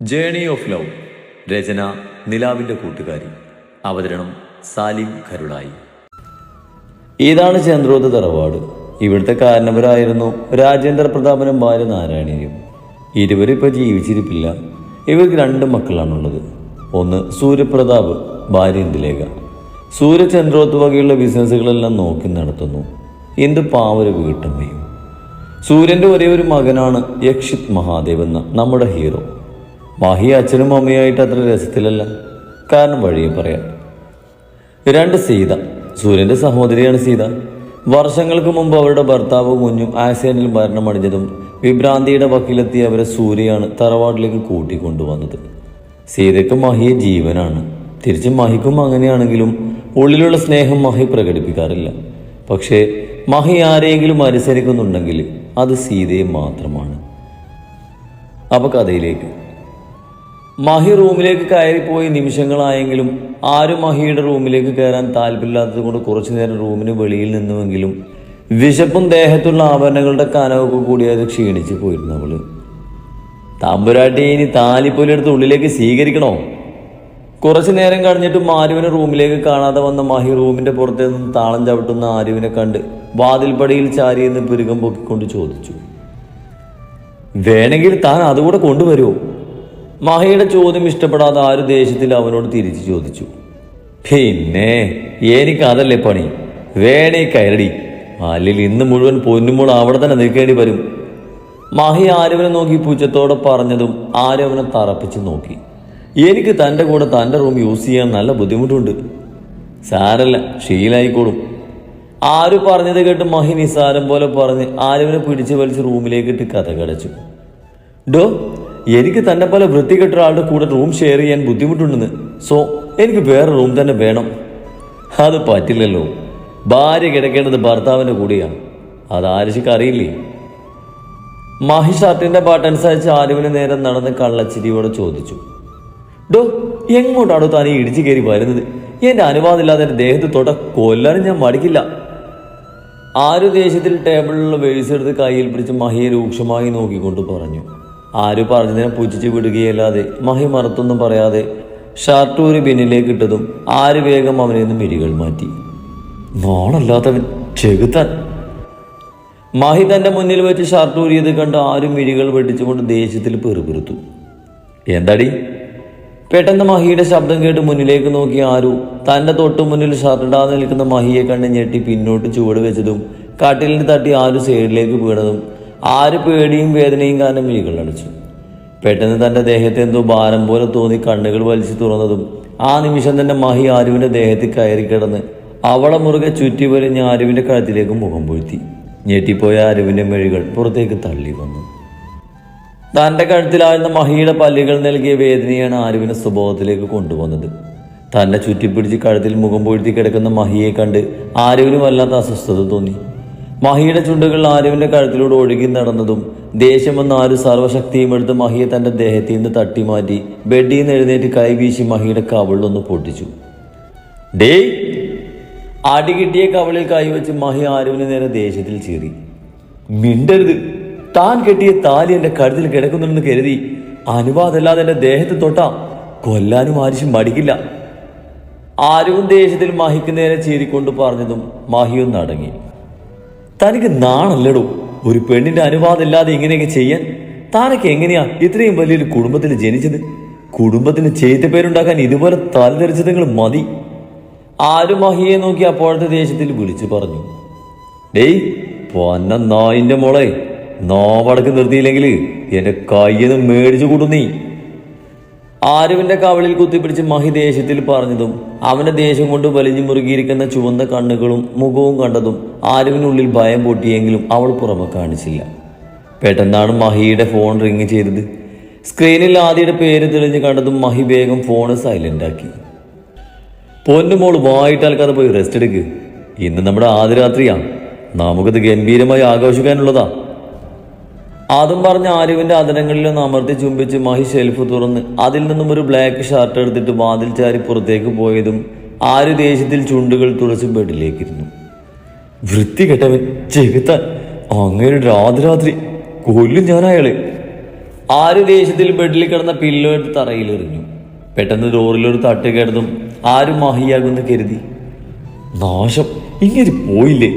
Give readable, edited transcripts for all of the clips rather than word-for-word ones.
Journey of love. രചന നിലാവിൻ്റെ കൂട്ടുകാരി. അവതരണം സാലിം കരുളായി. ഇതാണ് ചന്ദ്രോത്ത് തറവാട്. ഇവിടുത്തെ കാരണവരായിരുന്നു രാജേന്ദ്ര പ്രതാപനും ഭാര്യ നാരായണിയും. ഇരുവരും ഇപ്പോൾ ജീവിച്ചിരിപ്പില്ല. ഇവർക്ക് 2 മക്കളാണുള്ളത്. ഒന്ന് സൂര്യപ്രതാപ്, ഭാര്യ ഇന്ദുലേഖ. സൂര്യ ചന്ദ്രോത്ത് വകയുള്ള ബിസിനസ്സുകളെല്ലാം നോക്കി നടത്തുന്നു. ഇന്ദു പാവൊരു വീട്ടമ്മയും. സൂര്യൻ്റെ ഒരേ ഒരു മകനാണ് യക്ഷിത് മഹാദേവ് എന്ന നമ്മുടെ ഹീറോ. മഹി അച്ഛനും അമ്മയായിട്ട് അത്ര രസത്തിലല്ല. കാരണം വഴിയെ പറയാം. 2 സീത. സൂര്യൻ്റെ സഹോദരിയാണ് സീത. വർഷങ്ങൾക്ക് മുമ്പ് അവരുടെ ഭർത്താവ് കുഞ്ഞും ആക്സിഡന്റിൽ മരണമടഞ്ഞതും വിഭ്രാന്തിയുടെ വക്കിലെത്തിയ അവരെ സൂര്യയാണ് തറവാട്ടിലേക്ക് കൂട്ടിക്കൊണ്ടുവന്നത്. സീതയ്ക്ക് മഹിയെ ജീവനാണ്. തിരിച്ച് മഹിക്കും അങ്ങനെയാണെങ്കിലും ഉള്ളിലുള്ള സ്നേഹം മഹി പ്രകടിപ്പിക്കാറില്ല. പക്ഷേ മഹി ആരെയെങ്കിലും അനുസരിക്കുന്നുണ്ടെങ്കിൽ അത് സീതയെ മാത്രമാണ്. അപ്പോൾ കഥയിലേക്ക്. മഹി റൂമിലേക്ക് കയറിപ്പോയി നിമിഷങ്ങളായെങ്കിലും ആരും മഹിയുടെ റൂമിലേക്ക് കയറാൻ താല്പര്യമില്ലാത്തത് കൊണ്ട് കുറച്ചു നേരം റൂമിന് വെളിയിൽ നിന്നുവെങ്കിലും വിശപ്പും ദേഹത്തുള്ള ആഭരണങ്ങളുടെ കനവൊക്കെ കൂടി അത് ക്ഷീണിച്ച് പോയിരുന്നു അവള്. തമ്പുരാട്ടി, ഇനി താലിപ്പൊലെടുത്ത് ഉള്ളിലേക്ക് സ്വീകരിക്കണോ? കുറച്ചു നേരം കഴിഞ്ഞിട്ടും ആരുവിനെ റൂമിലേക്ക് കാണാതെ വന്ന മഹി റൂമിന്റെ പുറത്തു നിന്ന് താളം ചവിട്ടുന്ന ആരുവിനെ കണ്ട് വാതിൽപ്പടിയിൽ ചാരിയെന്ന് പുരുകം പൊക്കിക്കൊണ്ട് ചോദിച്ചു, വേണമെങ്കിൽ താൻ അതുകൂടെ കൊണ്ടുവരുമോ? മഹിയുടെ ചോദ്യം ഇഷ്ടപ്പെടാതെ ആരു ദേഷ്യത്തിൽ അവനോട് തിരിച്ചു ചോദിച്ചു. പിന്നെ എനിക്ക് അതല്ലേ പണി, വേണേ കയറടി, അല്ലെങ്കിൽ ഇന്ന് മുഴുവൻ പൊന്നുമ്പോൾ അവിടെ തന്നെ നിൽക്കേണ്ടി വരും. മഹി ആരുവിനെ നോക്കി പൂച്ചത്തോടെ പറഞ്ഞതും ആരും അവനെ തറപ്പിച്ച് നോക്കി. എനിക്ക് തൻ്റെ കൂടെ തൻ്റെ റൂം യൂസ് ചെയ്യാൻ നല്ല ബുദ്ധിമുട്ടുണ്ട്. സാരല്ല, ശീലായിക്കോളും. ആരു പറഞ്ഞത് കേട്ട് മഹി നിസാരം പോലെ പറഞ്ഞ് ആരുവിനെ പിടിച്ച് വലിച്ച് റൂമിലേക്ക് ഇട്ട് കഥ കടച്ചു. ഡോ, എനിക്ക് തന്നെ പോലെ വൃത്തികെട്ട ഒരാളുടെ കൂടെ റൂം ഷെയർ ചെയ്യാൻ ബുദ്ധിമുട്ടുണ്ടെന്ന്. സോ എനിക്ക് വേറെ റൂം തന്നെ വേണം. അത് പറ്റില്ലല്ലോ. ഭാര്യ കിടക്കേണ്ടത് ഭർത്താവിൻ്റെ കൂടെയാണ്. അത് ആരിശിക്ക് അറിയില്ലേ? മഹി ഷർട്ടിന്റെ ബട്ടൺസ് അയച്ച് ആരുവിന് നേരെ നടന്ന് കള്ളച്ചിരിയോടെ ചോദിച്ചു. ഡോ, എങ്ങോട്ടാണോ താൻ ഈ ഇടിച്ചു കയറി വരുന്നത്? എന്റെ അനുവാദമില്ലാതെ എൻ്റെ ദേഹത്ത് തൊട്ട കൊല്ലാനും ഞാൻ മടിക്കില്ല. ആരു ദേഷ്യത്തിൽ ടേബിളിലുള്ള വേഴ്സ് എടുത്ത് കയ്യിൽ പിടിച്ച് മഹിയെ രൂക്ഷമായി നോക്കിക്കൊണ്ട് പറഞ്ഞു. ആരു പറഞ്ഞതിനെ പുച്ഛിച്ച് വിടുകയല്ലാതെ മഹി മറുത്തൊന്നും പറയാതെ ഷർട്ട് ഒരു ബിന്നിലേക്ക് ഇട്ടതും ആര് വേഗം അവനിൽ നിന്ന് മിഴികൾ മാറ്റി. നോണല്ലാത്തവൻ, ചെകുത്താൻ. മഹി തന്റെ മുന്നിൽ വെച്ച് ഷർട്ട് ഊരിയത് കണ്ട് ആരും മിഴികൾ വെട്ടിച്ചുകൊണ്ട് ദേഷ്യത്തിൽ പെറുപിറുത്തു. എന്താടി? പെട്ടെന്ന് മഹിയുടെ ശബ്ദം കേട്ട് മുന്നിലേക്ക് നോക്കി ആരു തന്റെ തൊട്ടു മുന്നിൽ ഷർട്ടിടാതെ നിൽക്കുന്ന മഹിയെ കണ്ട് ഞെട്ടി പിന്നോട്ട് ചുവട് വെച്ചതും കട്ടിലിന് തട്ടി ആരു സൈഡിലേക്ക് വീണതും ആര് പേടിയും വേദനയും കാരണം മിഴികൾ അടച്ചു. പെട്ടെന്ന് തന്റെ ദേഹത്തെ എന്തോ ഭാരം പോലെ തോന്നി കണ്ണുകൾ വലിച്ചു തുറന്നതും ആ നിമിഷം തന്നെ മഹി ആരുവിന്റെ ദേഹത്തിൽ കയറി കിടന്ന് അവളെ മുറുകെ ചുറ്റി വലിഞ്ഞ് ആരുവിന്റെ കഴുത്തിലേക്ക് മുഖം പൊഴുത്തി. ഞെട്ടിപ്പോയ ആരുവിന്റെ മിഴികൾ പുറത്തേക്ക് തള്ളി വന്നു. തന്റെ കഴുത്തിലായിരുന്ന മഹിയുടെ പല്ലുകൾ നൽകിയ വേദനയാണ് ആരുവിനെ സ്വഭാവത്തിലേക്ക് കൊണ്ടുവന്നത്. തന്നെ ചുറ്റിപ്പിടിച്ച് കഴുത്തിൽ മുഖം പൊഴുത്തി കിടക്കുന്ന മഹിയെ കണ്ട് ആരുവിന് വല്ലാത്ത അസ്വസ്ഥത തോന്നി. മഹിയുടെ ചുണ്ടുകൾ ആരുവിന്റെ കഴുത്തിലൂടെ ഒഴുകി നടന്നതും ദേഷ്യം വന്ന ആരു സർവ്വശക്തിയും എടുത്ത് മഹിയെ തന്റെ ദേഹത്തിൽ നിന്ന് തട്ടി മാറ്റി ബെഡിൽ നിന്ന് എഴുന്നേറ്റ് കൈവീശി മഹിയുടെ കവിളിലൊന്ന് പൊട്ടിച്ചു. ഡേ! അടി കിട്ടിയ കവിളിൽ കൈവച്ച് മഹി ആരുവിന് നേരെ ദേഷ്യത്തിൽ ചീറി. മിണ്ടരുത്! താൻ കെട്ടിയ താലി എന്റെ കഴുത്തിൽ കിടക്കുന്നുണ്ടെന്ന് കരുതി അനുവാദമല്ലാതെ എന്റെ ദേഹത്ത് തൊട്ടാ കൊല്ലാനും ആരും മടിക്കില്ല. ആരുവും ദേഷ്യത്തിൽ മഹിക്ക് നേരെ ചീറിക്കൊണ്ട് പറഞ്ഞതും മഹിയൊന്ന് അടങ്ങി. തനിക്ക് നാണല്ലടോ ഒരു പെണ്ണിന്റെ അനുവാദമില്ലാതെ ഇങ്ങനെയൊക്കെ ചെയ്യാൻ? താനൊക്കെ എങ്ങനെയാ ഇത്രയും വലിയൊരു കുടുംബത്തിൽ ജനിച്ചത്? കുടുംബത്തിന് പേരുണ്ടാക്കാൻ ഇതുപോലെ തലതെറിച്ചതുങ്ങൾ മതി. ആരു മഹിയെ നോക്കി അപ്പോഴത്തെ ദേഷ്യത്തിൽ വിളിച്ചു പറഞ്ഞു. ഡേയ് പൊന്ന നായിന്റെ മോളെ, നോവടക്ക് നിർത്തിയില്ലെങ്കിൽ എന്റെ കയ്യെന്ന് മേടിച്ചു കൂട്ടും നീ. ആരുവിന്റെ കവളിൽ കുത്തിപ്പിടിച്ച് മഹി ദേഷ്യത്തിൽ പറഞ്ഞതും അവന്റെ ദേഷ്യം കൊണ്ട് വലിഞ്ഞു മുറുകിയിരിക്കുന്ന ചുവന്ന കണ്ണുകളും മുഖവും കണ്ടതും ആരുവിനുള്ളിൽ ഭയം പൊട്ടിയെങ്കിലും അവൾ പുറമെ കാണിച്ചില്ല. പെട്ടെന്നാണ് മഹിയുടെ ഫോൺ റിങ് ചെയ്തത്. സ്ക്രീനിൽ ആദിയുടെ പേര് തെളിഞ്ഞു കണ്ടതും മഹി വേഗം ഫോണ് സൈലന്റ് ആക്കി. പൊന്നുമോൾ വായിട്ടാൽക്കാതെ പോയി റെസ്റ്റ് എടുക്ക്. ഇന്ന് നമ്മുടെ ആദ്യ രാത്രിയാ, നമുക്കത് ഗംഭീരമായി ആഘോഷിക്കാനുള്ളതാ. അതും പറഞ്ഞ് ആരുവിന്റെ അതരങ്ങളിലൊന്ന് അമർത്തി ചുംബിച്ച് മഹി ഷെൽഫ് തുറന്ന് അതിൽ നിന്നും ഒരു ബ്ലാക്ക് ഷർട്ട് എടുത്തിട്ട് വാതിൽ ചാരി പുറത്തേക്ക് പോയതും ആരു ദേഷ്യത്തിൽ ചുണ്ടുകൾ തുളച്ച് ബെഡിലേക്കിരുന്നു. വൃത്തികെട്ടവൻ, ചെകുത്താൻ, അങ്ങനെ രാത്രി കൊല്ലും ഞാൻ അയാളെ. ആര് ദേഷ്യത്തിൽ ബെഡിൽ കിടന്ന പില്ലോ എടുത്ത് തറയിലെറിഞ്ഞു. പെട്ടെന്ന് ഡോറിലൊരു തട്ട് കിടന്നും ആരും മഹിയാകുന്നു കരുതി. നാശം, ഇങ്ങനെ പോയില്ലേ?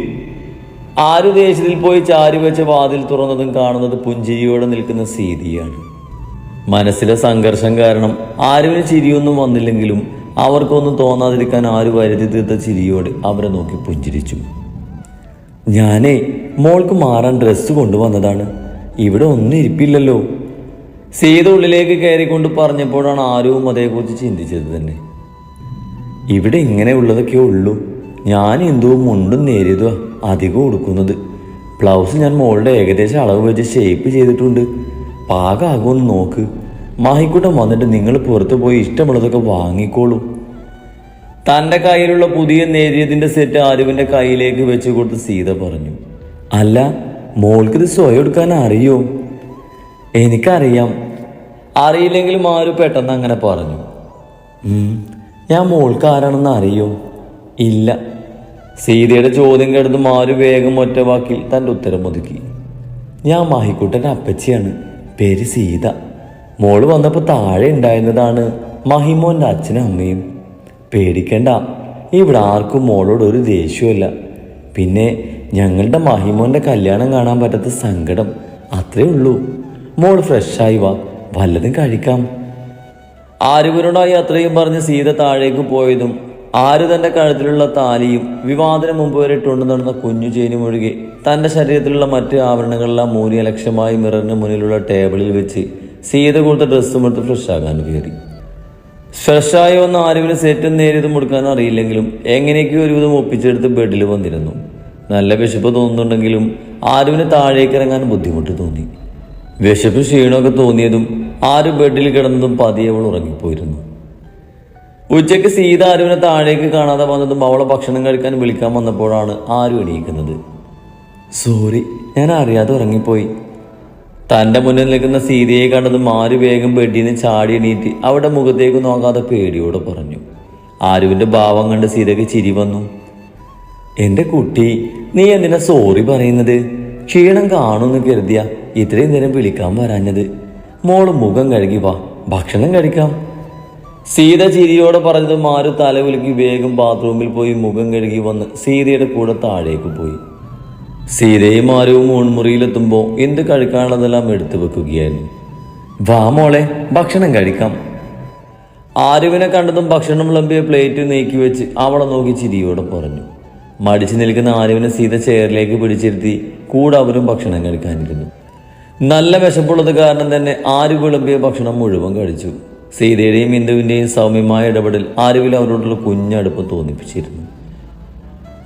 ആര് ദേഷ്യത്തിൽ പോയി ചാരി വെച്ച വാതിൽ തുറന്നതും കാണുന്നത് പുഞ്ചിരിയോടെ നിൽക്കുന്ന സീതയാണ്. മനസ്സിലെ സംഘർഷം കാരണം ആരുവിന് ചിരിയൊന്നും വന്നില്ലെങ്കിലും അവർക്കൊന്നും തോന്നാതിരിക്കാൻ ആര് വരുതി തീർത്ത ചിരിയോടെ അവരെ നോക്കി പുഞ്ചിരിച്ചു. ഞാനേ മോൾക്ക് മാറാൻ ഡ്രസ്സ് കൊണ്ടുവന്നതാണ്, ഇവിടെ ഒന്നും ഇരിപ്പില്ലല്ലോ. സീത ഉള്ളിലേക്ക് കയറിക്കൊണ്ട് പറഞ്ഞപ്പോഴാണ് ആരും അതേക്കുറിച്ച് ചിന്തിച്ചത് തന്നെ. ഇവിടെ ഇങ്ങനെയുള്ളതൊക്കെ ഉള്ളൂ. ഞാൻ എന്തോ മുണ്ടും നേരിയതോ അധികം ഉടുക്കുന്നത്. ബ്ലൗസ് ഞാൻ മോളുടെ ഏകദേശം അളവ് വെച്ച് ഷേപ്പ് ചെയ്തിട്ടുണ്ട്. പാകമാകുമെന്ന് നോക്ക്. മാഹിക്കൂട്ടം വന്നിട്ട് നിങ്ങൾ പുറത്തു പോയി ഇഷ്ടമുള്ളതൊക്കെ വാങ്ങിക്കോളൂ. തൻ്റെ കയ്യിലുള്ള പുതിയ നേരിയതിൻ്റെ സെറ്റ് ആരുവിൻ്റെ കയ്യിലേക്ക് വെച്ച് കൊടുത്ത് സീത പറഞ്ഞു. അല്ല, മോൾക്കിത് സ്വയം എടുക്കാൻ അറിയോ? എനിക്കറിയാം. അറിയില്ലെങ്കിലും ആരും പെട്ടെന്ന് അങ്ങനെ പറഞ്ഞു. ഞാൻ മോൾക്ക് ആരാണെന്ന് അറിയോ? ഇല്ല. സീതയുടെ ചോദ്യം കേട്ടതും ആര് വേഗം ഒറ്റ വാക്കിൽ തൻ്റെ ഉത്തരം ഒതുക്കി. ഞാൻ മാഹിക്കുട്ടൻ്റെ അപ്പച്ചിയാണ്, പേര് സീത. മോള് വന്നപ്പോൾ താഴെ ഉണ്ടായിരുന്നതാണ് മഹിമോൻ്റെ അച്ഛനും അമ്മയും. പേടിക്കണ്ട, ഇവിടെ ആർക്കും മോളോട് ഒരു ദേഷ്യമില്ല. പിന്നെ ഞങ്ങളുടെ മഹിമോൻ്റെ കല്യാണം കാണാൻ പറ്റാത്ത സങ്കടം, അത്രേ ഉള്ളൂ. മോൾ ഫ്രഷായി വാ, വല്ലതും കഴിക്കാം. ആരുവിനോടായി അത്രയും പറഞ്ഞ് സീത താഴേക്ക് പോയതും ആര് തൻ്റെ കഴുത്തിലുള്ള താലിയും വിവാഹത്തിന് മുമ്പ് വരെ ഇട്ടുകൊണ്ട് നടന്ന കുഞ്ഞു ചെയിനും ഒഴികെ തൻ്റെ ശരീരത്തിലുള്ള മറ്റ് ആഭരണങ്ങളെല്ലാം മൂല്യലക്ഷ്യമായി മിററിന് മുന്നിലുള്ള ടേബിളിൽ വെച്ച് സീത കൊടുത്ത ഡ്രസ്സും എടുത്ത് ഫ്രഷാകാൻ കയറി. ഫ്രഷായി വന്ന ആരുവിന് സെറ്റും നേരിയതും കൊടുക്കാൻ അറിയില്ലെങ്കിലും എങ്ങനെയൊക്കെയോ ഒരുവിധം ഒപ്പിച്ചെടുത്ത് ബെഡിൽ വന്നിരുന്നു. നല്ല വിശപ്പ് തോന്നുന്നുണ്ടെങ്കിലും ആരുവിന് താഴേക്ക് ഇറങ്ങാൻ ബുദ്ധിമുട്ട് തോന്നി. വിശപ്പ് ക്ഷീണമൊക്കെ തോന്നിയതും ആര് ബെഡിൽ കിടന്നതും പതിയെ അവൾ ഉറങ്ങിപ്പോയിരുന്നു. ഉച്ചയ്ക്ക് സീത ആരുവിനെ താഴേക്ക് കാണാതെ വന്നതും അവളെ ഭക്ഷണം കഴിക്കാൻ വിളിക്കാൻ വന്നപ്പോഴാണ് ആരും എണീക്കുന്നത്. സോറി, ഞാൻ അറിയാതെ ഉറങ്ങിപ്പോയി. തൻ്റെ മുന്നിൽ നിൽക്കുന്ന സീതയെ കണ്ടതും ആര് വേഗം ബെഡിൽ നിന്ന് ചാടി എണീറ്റ് അവിടെ മുഖത്തേക്ക് നോക്കാതെ പേടിയോടെ പറഞ്ഞു. ആരുവിൻ്റെ ഭാവം കണ്ട് സീതയ്ക്ക് ചിരി വന്നു. എൻ്റെ കുട്ടി, നീ എന്തിനാ സോറി പറയുന്നത്? ക്ഷീണം കാണുമെന്ന് കരുതിയ ഇത്രയും നേരം വിളിക്കാൻ വരാഞ്ഞത്. മോള് മുഖം കഴുകി വാ, ഭക്ഷണം കഴിക്കാം. സീത ചിരിയോടെ പറഞ്ഞതും ആര് തലകുലുക്കി വേഗം ബാത്റൂമിൽ പോയി മുഖം കഴുകി വന്ന് സീതയുടെ കൂടെ താഴേക്ക് പോയി. സീതയും ആരും ഊൺമുറിയിലെത്തുമ്പോൾ എന്ത് കഴിക്കാനുള്ളതെല്ലാം എടുത്തു വെക്കുകയായിരുന്നു. വാ മോളെ, ഭക്ഷണം കഴിക്കാം. ആരുവിനെ കണ്ടതും ഭക്ഷണം വിളമ്പിയ പ്ലേറ്റ് നീക്കി വെച്ച് അവളെ നോക്കി ചിരിയോടെ പറഞ്ഞു. മടിച്ചു നിൽക്കുന്ന ആരുവിനെ സീത ചെയറിലേക്ക് പിടിച്ചിരുത്തി കൂടെ അവരും ഭക്ഷണം കഴിക്കാനിരുന്നു. നല്ല വിശപ്പുള്ളത് കാരണം തന്നെ ആര് വിളമ്പിയ ഭക്ഷണം മുഴുവൻ കഴിച്ചു. സീതയുടെയും ഇന്ദുവിൻ്റെയും സൗമ്യമായ ഇടപെടൽ ആരുവിൽ അവരോടുള്ള കുഞ്ഞടുപ്പം തോന്നിപ്പിച്ചിരുന്നു.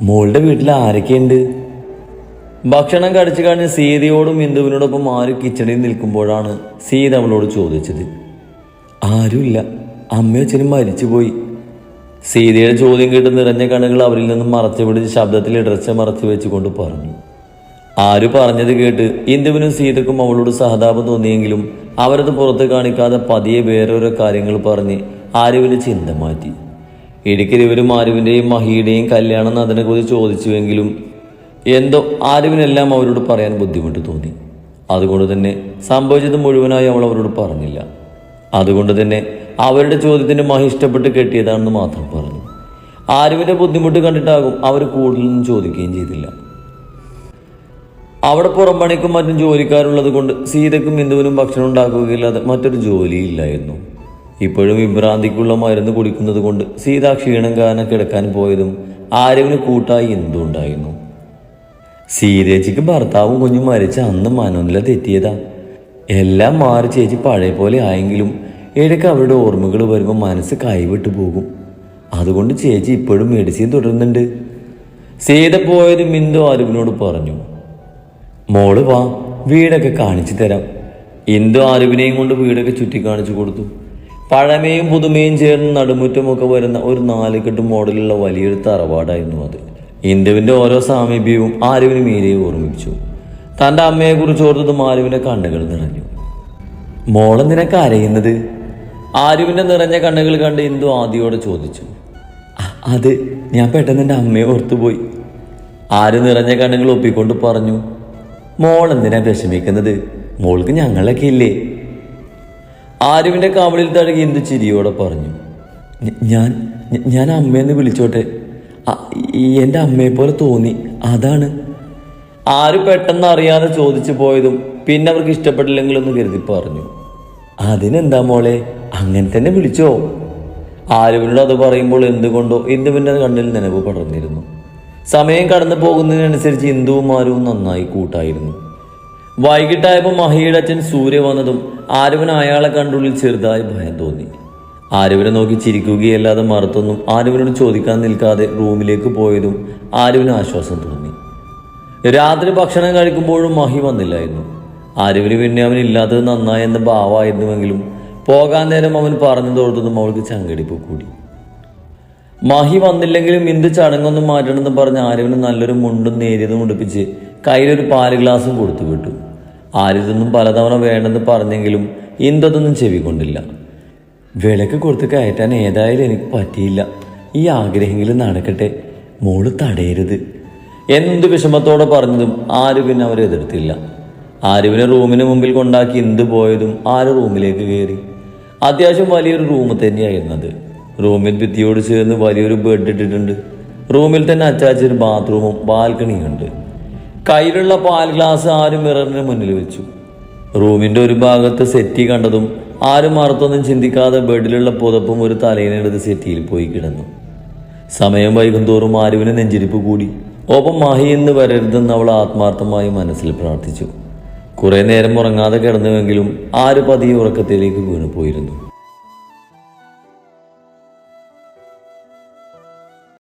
മോളുടെ വീട്ടിൽ ആരൊക്കെയുണ്ട്? ഭക്ഷണം കഴിച്ചു കഴിഞ്ഞ് സീതയോടും ഇന്ദുവിനോടൊപ്പം ആര് കിച്ചണിൽ നിൽക്കുമ്പോഴാണ് സീത അവളോട് ചോദിച്ചത്. ആരുമില്ല, അമ്മയച്ഛനും മരിച്ചുപോയി. സീതയുടെ ചോദ്യം കേട്ട് നിറഞ്ഞ കണ്ണുകൾ അവരിൽ നിന്നും മറച്ചു പിടിച്ച് ശബ്ദത്തിൽ ഇടർച്ച മറച്ചു വെച്ചുകൊണ്ട് പറഞ്ഞു. ആര് പറഞ്ഞത് കേട്ട് ഇന്ദുവിനും സീതക്കും അവളോട് സഹതാപം തോന്നിയെങ്കിലും അവരത് പുറത്ത് കാണിക്കാതെ പതിയെ വേറോരോ കാര്യങ്ങൾ പറഞ്ഞ് ആരുവിൻ്റെ ചിന്ത മാറ്റി. ഇടയ്ക്ക് ഇവരും ആരുവിൻ്റെയും മഹിയുടെയും കല്യാണം അതിനെക്കുറിച്ച് ചോദിച്ചുവെങ്കിലും എന്തോ ആരുവിനെല്ലാം അവരോട് പറയാൻ ബുദ്ധിമുട്ട് തോന്നി. അതുകൊണ്ട് തന്നെ സംഭവിച്ചത് മുഴുവനായി അവൾ അവരോട് പറഞ്ഞില്ല. അതുകൊണ്ട് തന്നെ അവരുടെ ചോദ്യത്തിന് മഹി ഇഷ്ടപ്പെട്ട് കെട്ടിയതാണെന്ന് മാത്രം പറഞ്ഞു. ആരുവിൻ്റെ ബുദ്ധിമുട്ട് കണ്ടിട്ടാകും അവർ കൂടുതലൊന്നും ചോദിക്കുകയും ചെയ്തില്ല. അവിടെ പുറം പണിക്കും മറ്റും ജോലിക്കാരുള്ളത് കൊണ്ട് സീതയ്ക്കും ഇന്ദുവിനും ഭക്ഷണം ഉണ്ടാക്കുകയില്ലാതെ മറ്റൊരു ജോലിയില്ലായിരുന്നു. ഇപ്പോഴും വിഭ്രാന്തിക്കുള്ള മരുന്ന് കുടിക്കുന്നത് കൊണ്ട് സീത ക്ഷീണം കാരണം കിടക്കാൻ പോയതും ആരുവിന് കൂട്ടായി ഇന്ദു ഉണ്ടായിരുന്നു. സീതേച്ചിക്ക് ഭർത്താവും കുഞ്ഞും മരിച്ച അന്ന് മനോനില തെറ്റിയതാ. എല്ലാം മാറി ചേച്ചി പഴയ പോലെ ആയെങ്കിലും ഇടയ്ക്ക് അവരുടെ ഓർമ്മകൾ വരുമ്പോൾ മനസ്സ് കൈവിട്ടു പോകും. അതുകൊണ്ട് ചേച്ചി ഇപ്പോഴും മെഡിസിൻ തുടരുന്നുണ്ട്. സീത പോയതും ഇന്ദു ആരുവിനോട് പറഞ്ഞു. മോള് വാ, വീടൊക്കെ കാണിച്ചു തരാം. ഇന്ദു ആരുവിനെയും കൊണ്ട് വീടൊക്കെ ചുറ്റിക്കാണിച്ചു കൊടുത്തു. പഴമയും പുതുമയും ചേർന്ന് നടുമുറ്റമൊക്കെ വരുന്ന ഒരു 4 കെട്ട് മോഡലുള്ള വലിയൊരു തറവാടായിരുന്നു അത്. ഇന്ദുവിൻ്റെ ഓരോ സാമീപ്യവും ആരുവിന് മീരയെ ഓർമ്മിപ്പിച്ചു. തൻ്റെ അമ്മയെക്കുറിച്ച് ഓർത്തതും ആരുവിൻ്റെ കണ്ണുകൾ നിറഞ്ഞു. മോളെന്തിനാ കരയുന്നത്? ആരുവിൻ്റെ നിറഞ്ഞ കണ്ണുകൾ കണ്ട് ഇന്ദു ആദിയോടെ ചോദിച്ചു. അത് ഞാൻ പെട്ടെന്ന് എൻ്റെ അമ്മയെ ഓർത്തുപോയി. ആര് നിറഞ്ഞ കണ്ണുകൾ ഒപ്പിക്കൊണ്ട് പറഞ്ഞു. മോളെന്തിനാ വിഷമിക്കുന്നത്? മോൾക്ക് ഞങ്ങളൊക്കെ ഇല്ലേ? ആരുവിൻ്റെ കവളിൽ തഴുകി ഇന്ദു ചിരിയോടെ പറഞ്ഞു, ഞാൻ ഞാൻ അമ്മയെന്ന് വിളിച്ചോട്ടെ, എൻ്റെ അമ്മയെപ്പോലെ തോന്നി, അതാണ്. ആര് പെട്ടെന്ന് അറിയാതെ ചോദിച്ചു പോയതും പിന്നെ അവർക്ക് ഇഷ്ടപ്പെട്ടില്ലെങ്കിലൊന്ന് കരുതി പറഞ്ഞു, അതിനെന്താ മോളെ, അങ്ങനെ തന്നെ വിളിച്ചോ. ആരുവിനോട് അത് പറയുമ്പോൾ എന്തുകൊണ്ടോ ഇന്ദുവിൻ്റെ കണ്ണിൽ നനവ് പടർന്നിരുന്നു. സമയം കടന്നു പോകുന്നതിനനുസരിച്ച് ഇന്ദുവും ആരുവും നന്നായി കൂട്ടായിരുന്നു. വൈകിട്ടായപ്പോൾ മഹിയുടെ അച്ഛൻ സൂര്യ വന്നതും ആരുവിന് അയാളെ കണ്ടുള്ളിൽ ചെറുതായി ഭയം തോന്നി. ആരുവിനെ നോക്കി ചിരിക്കുകയല്ലാതെ മറുത്തൊന്നും ആരുവിനോട് ചോദിക്കാൻ നിൽക്കാതെ റൂമിലേക്ക് പോയതും ആരുവിന് ആശ്വാസം തോന്നി. രാത്രി ഭക്ഷണം കഴിക്കുമ്പോഴും മഹി വന്നില്ലായിരുന്നു. ആരുവിന് പിന്നെ അവനില്ലാത്തത് നന്നായെന്ന ഭാവമായിരുന്നുവെങ്കിലും പോകാൻ നേരം അവൻ പറഞ്ഞു തോർത്തതും അവൾക്ക് ചങ്കടിപ്പ് കൂടി. മഹി വന്നില്ലെങ്കിലും ഇന്ദു ചടങ്ങൊന്നും മാറ്റണമെന്ന് പറഞ്ഞ് ആരുവിന് നല്ലൊരു മുണ്ടും നേരിയതും ഉടുപ്പിച്ച് കയ്യിലൊരു പാല് ഗ്ലാസും കൊടുത്തു വിട്ടു. ആരിതൊന്നും പലതവണ വേണ്ടെന്ന് പറഞ്ഞെങ്കിലും ഇന്ദതൊന്നും ചെവിക്കൊണ്ടില്ല. വിളക്ക് കൊടുത്ത് കയറ്റാൻ ഏതായാലും എനിക്ക് പറ്റിയില്ല, ഈ ആഗ്രഹമെങ്കിലും നടക്കട്ടെ, മോള് തടയരുത് എന്ത് വിഷമത്തോടെ പറഞ്ഞതും ആരുവിന് അവരെ എതിർത്തില്ല. ആരുവിനെ റൂമിന് മുമ്പിൽ കൊണ്ടാക്കി ഇന്ദു പോയതും ആര് റൂമിലേക്ക് കയറി. അത്യാവശ്യം വലിയൊരു റൂം തന്നെയായിരുന്നത്. റൂമിൽ ഭിത്തിയോട് ചേർന്ന് വലിയൊരു ബെഡ് ഇട്ടിട്ടുണ്ട്. റൂമിൽ തന്നെ അറ്റാച്ചൊരു ബാത്റൂമും ബാൽക്കണിയും ഉണ്ട്. കയ്യിലുള്ള പാൽ ഗ്ലാസ് ആരും മിററിന് മുന്നിൽ വെച്ചു. റൂമിൻ്റെ ഒരു ഭാഗത്ത് സെറ്റി കണ്ടതും ആരും മറുത്തൊന്നും ചിന്തിക്കാതെ ബെഡിലുള്ള പുതപ്പും ഒരു തലയിനെടുത്ത് സെറ്റിയിൽ പോയി കിടന്നു. സമയം വൈകുന്തോറും ആരുവിന് നെഞ്ചിരിപ്പ് കൂടി. ഒപ്പം മഹി എന്ന് വരരുതെന്ന് അവൾ ആത്മാർത്ഥമായി മനസ്സിൽ പ്രാർത്ഥിച്ചു. കുറേ നേരം ഉറങ്ങാതെ കിടന്നുവെങ്കിലും ആര് പതിയെ ഉറക്കത്തിലേക്ക് വീണു പോയിരുന്നു.